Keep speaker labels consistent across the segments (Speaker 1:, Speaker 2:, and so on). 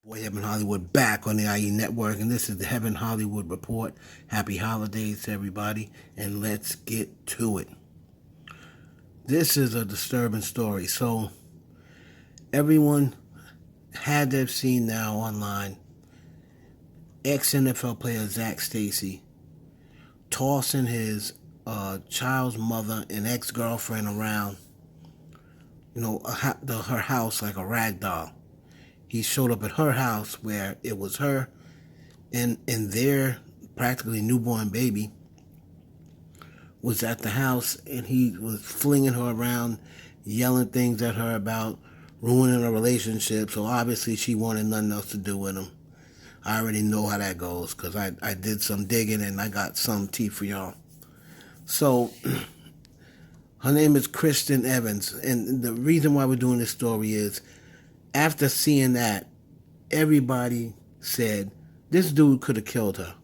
Speaker 1: Boy, Heaven Hollywood back on the IE Network, and this is the Heaven Hollywood Report. Happy holidays to everybody, and let's get to it. This is a disturbing story. So, everyone had to have seen now online ex NFL player Zach Stacy tossing his child's mother and ex girlfriend around, her house like a rag doll. He showed up at her house where it was her and their practically newborn baby was at the house, and he was flinging her around, yelling things at her about ruining a relationship. So obviously she wanted nothing else to do with him. I already know how that goes because I did some digging and I got some tea for y'all. So her name is Kristen Evans, and the reason why we're doing this story is after seeing that, everybody said this dude could have killed her.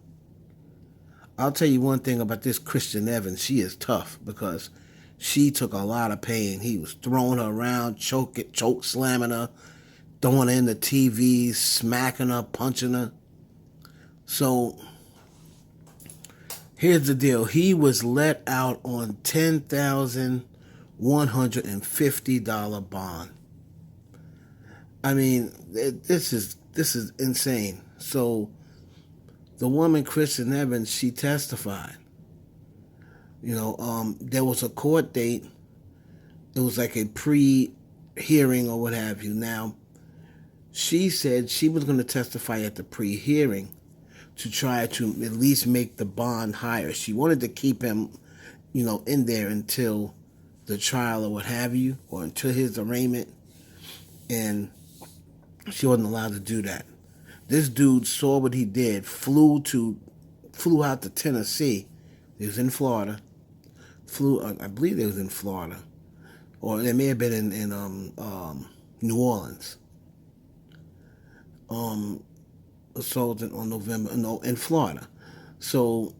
Speaker 1: I'll tell you one thing about this Kristen Evans. She is tough because she took a lot of pain. He was throwing her around, choke slamming her, throwing her in the TV, smacking her, punching her. So here's the deal. He was let out on $10,150 bond. I mean, this is insane. So the woman, Kristen Evans, she testified. There was a court date. It was like a pre-hearing or what have you. Now, she said she was going to testify at the pre-hearing to try to at least make the bond higher. She wanted to keep him, in there until the trial or what have you, or until his arraignment, and she wasn't allowed to do that. This dude saw what he did, flew out to Tennessee. He was in Florida. I believe it was in Florida, or it may have been in New Orleans. Assaulted on in Florida. So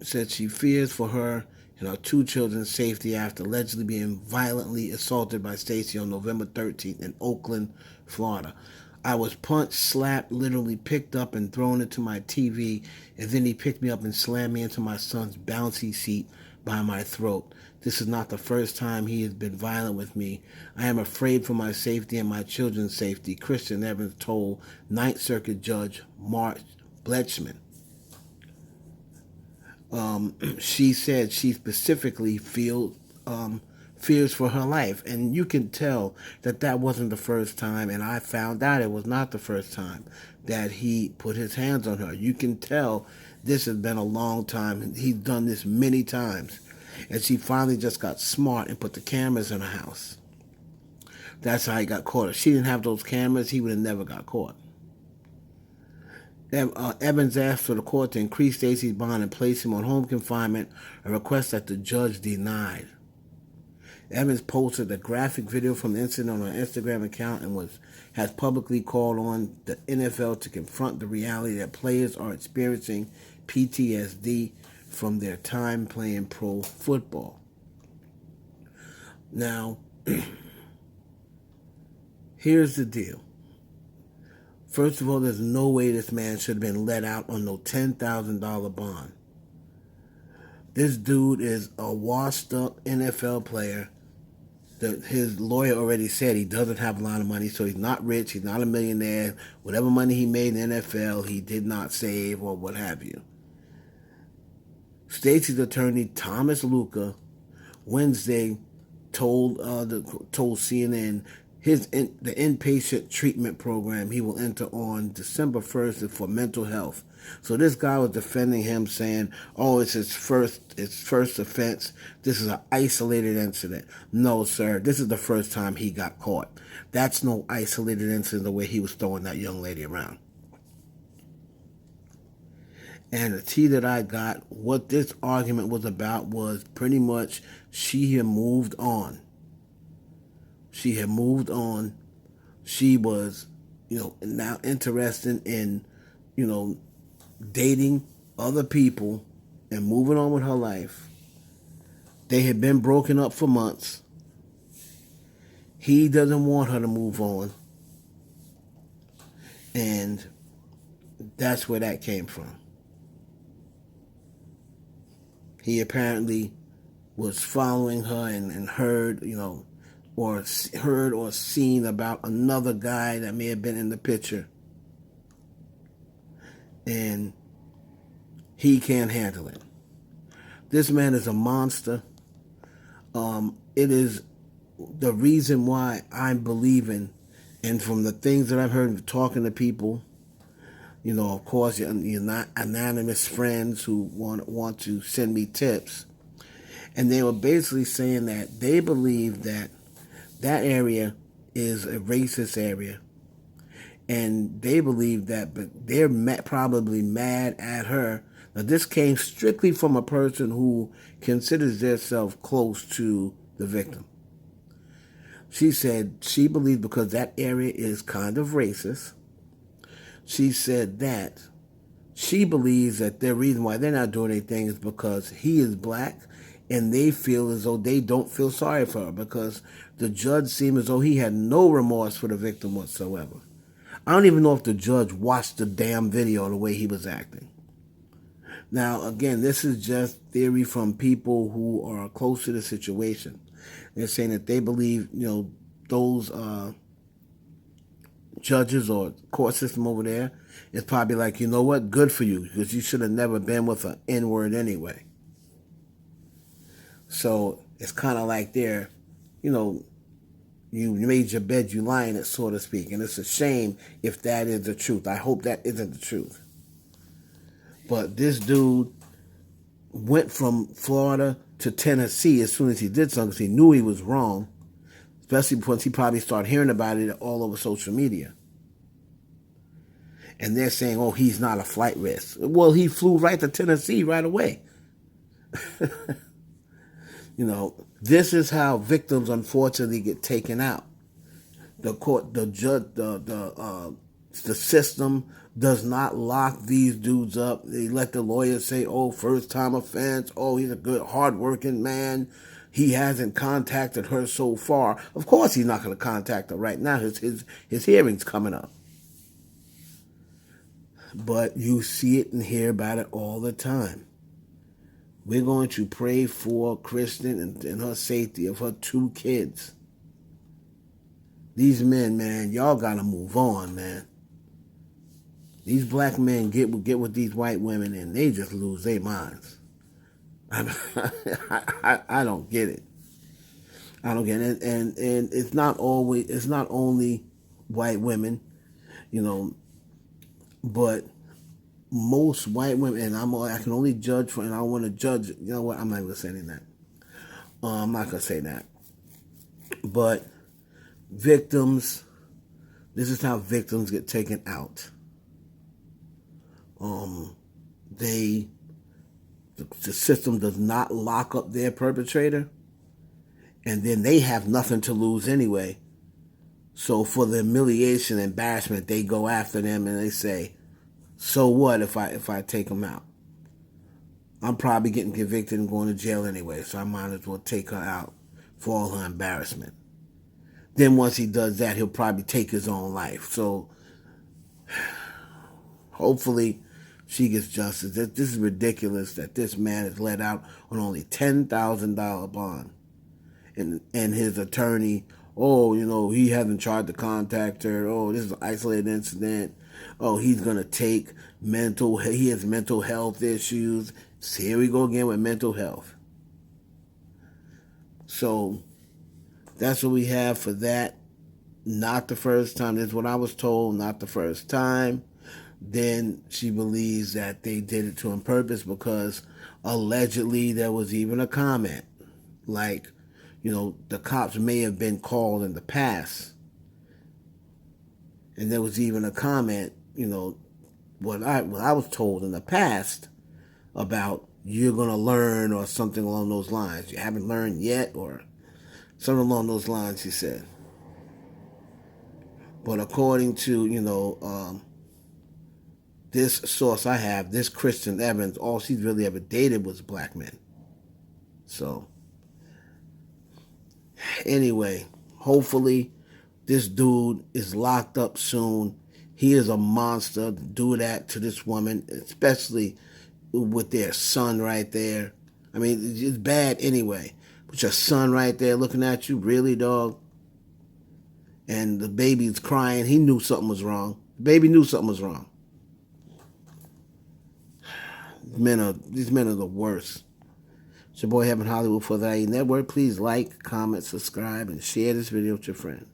Speaker 1: said she fears for her and her two children's safety after allegedly being violently assaulted by Stacy on November 13th in Oakland, Florida. I was punched, slapped, literally picked up and thrown into my TV, and then he picked me up and slammed me into my son's bouncy seat by my throat. This is not the first time he has been violent with me. I am afraid for my safety and my children's safety, Kristen Evans told Ninth Circuit Judge Mark Bletchman. She said she specifically fears for her life. And you can tell that wasn't the first time, and I found out it was not the first time that he put his hands on her. You can tell this has been a long time. He's done this many times. And she finally just got smart and put the cameras in her house. That's how he got caught. If she didn't have those cameras, he would have never got caught. Evans asked for the court to increase Stacy's bond and place him on home confinement, a request that the judge denied. Evans posted a graphic video from the incident on her Instagram account and has publicly called on the NFL to confront the reality that players are experiencing PTSD from their time playing pro football. Now, here's the deal. First of all, there's no way this man should have been let out on no $10,000 bond. This dude is a washed-up NFL player. His lawyer already said he doesn't have a lot of money, so he's not rich, he's not a millionaire. Whatever money he made in the NFL, he did not save or what have you. Stacy's attorney, Thomas Luca, Wednesday told CNN the inpatient treatment program he will enter on December 1st is for mental health. So this guy was defending him, saying, "Oh, it's his first offense. This is an isolated incident." No, sir, this is the first time he got caught. That's no isolated incident the way he was throwing that young lady around. And the tea that I got, what this argument was about was pretty much she had moved on. She had moved on. She was, now interested in, dating other people and moving on with her life. They had been broken up for months. He doesn't want her to move on. And that's where that came from. He apparently was following her and heard, or heard or seen about another guy that may have been in the picture. And he can't handle it. This man is a monster. It is the reason why I'm believing, and from the things that I've heard talking to people, of course, you're not anonymous friends who want to send me tips, and they were basically saying that they believe that area is a racist area, and they believe that, but they're probably mad at her. Now, this came strictly from a person who considers themselves close to the victim. She said she believed because that area is kind of racist. She said that she believes that the reason why they're not doing anything is because he is black, and they feel as though they don't feel sorry for her because the judge seemed as though he had no remorse for the victim whatsoever. I don't even know if the judge watched the damn video the way he was acting. Now, again, this is just theory from people who are close to the situation. They're saying that they believe, those judges or court system over there is probably like, you know what, good for you, because you should have never been with an N-word anyway. So it's kind of like they're, you made your bed, you lie in it, so to speak. And it's a shame if that is the truth. I hope that isn't the truth. But this dude went from Florida to Tennessee as soon as he did something because he knew he was wrong, especially once he probably started hearing about it all over social media. And they're saying, oh, he's not a flight risk. Well, he flew right to Tennessee right away. This is how victims unfortunately get taken out. The court, the judge, the system does not lock these dudes up. They let the lawyers say, oh, first time offense. Oh, he's a good, hardworking man. He hasn't contacted her so far. Of course he's not going to contact her right now. His hearing's coming up. But you see it and hear about it all the time. We're going to pray for Kristen and her safety of her 2 kids. These men, man, y'all got to move on, man. These black men get with these white women and they just lose their minds. I don't get it. I don't get it. And it's not only white women, but most white women, and I can only judge for, and I want to judge, you know what, I'm not even saying that. I'm not going to say that. But victims, this is how victims get taken out. The system does not lock up their perpetrator, and then they have nothing to lose anyway. So for the humiliation, embarrassment, they go after them and they say, so what if I take them out? I'm probably getting convicted and going to jail anyway, so I might as well take her out for all her embarrassment. Then once he does that, he'll probably take his own life. So hopefully she gets justice. This is ridiculous that this man is let out on only $10,000 bond. And his attorney, oh, he hasn't tried to contact her. Oh, this is an isolated incident. Oh, he's going to take he has mental health issues. So here we go again with mental health. So that's what we have for that. Not the first time. This is what I was told, not the first time. Then she believes that they did it to on purpose because allegedly there was even a comment. Like, the cops may have been called in the past. And there was even a comment, what I was told in the past about you're going to learn or something along those lines. You haven't learned yet or something along those lines, she said. But according to, this source I have, this Kristen Evans, all she's really ever dated was black men. So, anyway, hopefully this dude is locked up soon He is a monster to do that to this woman, especially with their son right there. I mean, it's bad anyway. But your son right there looking at you, really, dog? And the baby's crying. He knew something was wrong. The baby knew something was wrong. These men are the worst. It's your boy Heaven Hollywood for the IE Network. Please like, comment, subscribe, and share this video with your friends.